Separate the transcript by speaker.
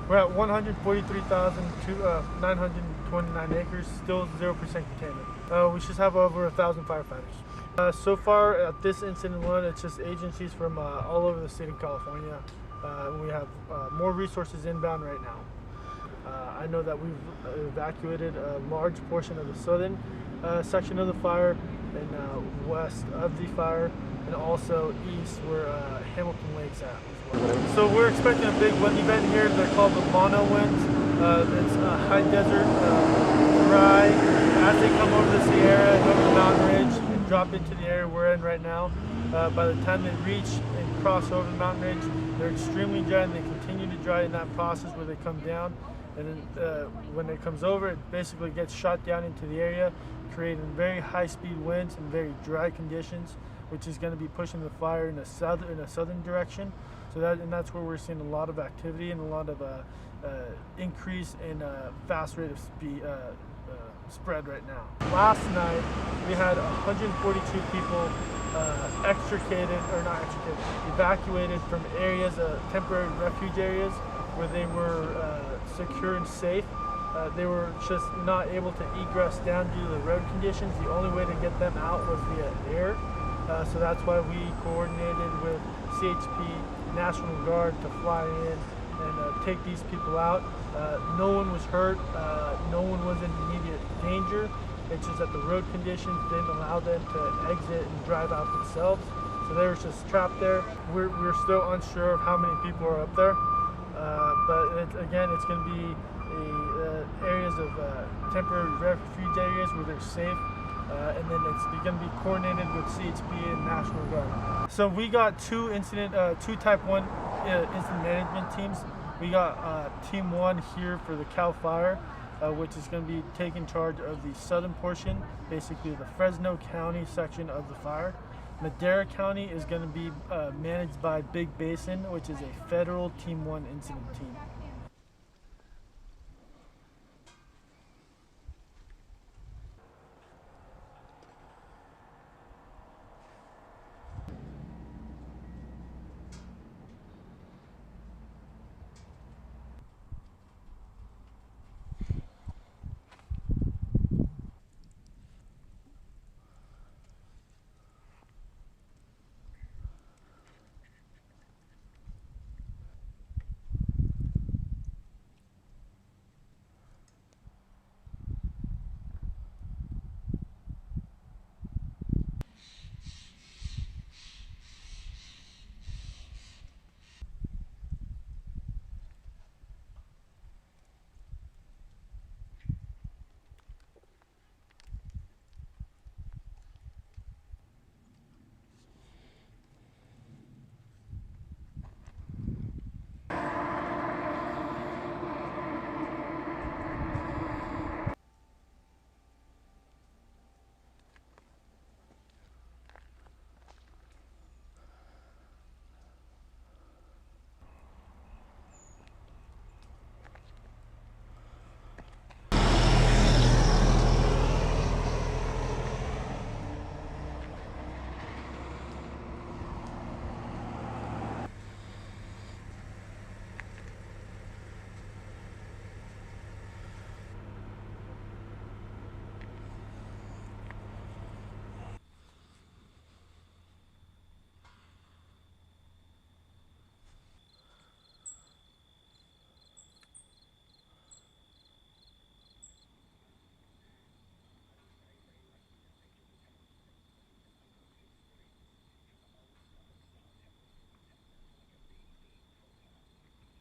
Speaker 1: We're at 143,929 acres, still 0% containment. We should have over 1,000 firefighters. So far at this incident alone, it's just agencies from all over the state of California. We have more resources inbound right now. I know that we've evacuated a large portion of the southern section of the fire and west of the fire, and also east where Hamilton Lake's at as well. So we're expecting a big wind event here. They're called the mono winds. It's high desert, dry. As they come over the Sierra and over the mountain ridge and drop into the area we're in right now, by the time they reach and cross over the mountain ridge, they're extremely dry, and they continue to dry in that process where they come down. And then when it comes over, it basically gets shot down into the area, creating very high-speed winds and very dry conditions, which is going to be pushing the fire in a southern direction. So that's where we're seeing a lot of activity and a lot of increase in fast rate of spread right now. Last night we had 142 people evacuated from areas, temporary refuge areas where they were secure and safe. They were just not able to egress down due to the road conditions. The only way to get them out was via air. So that's why we coordinated with CHP, National Guard to fly in and take these people out. No one was hurt. No one was in immediate danger. It's just that the road conditions didn't allow them to exit and drive out themselves. So they were just trapped there. We're still unsure of how many people are up there. But again, it's going to be areas of temporary refuge areas where they're safe, and then it's going to be coordinated with CHP and National Guard. So we got two Type 1 incident management teams. We got Team 1 here for the Cal Fire, which is going to be taking charge of the southern portion, basically the Fresno County section of the fire. Madera County is going to be managed by Big Basin, which is a federal Team 1 incident team.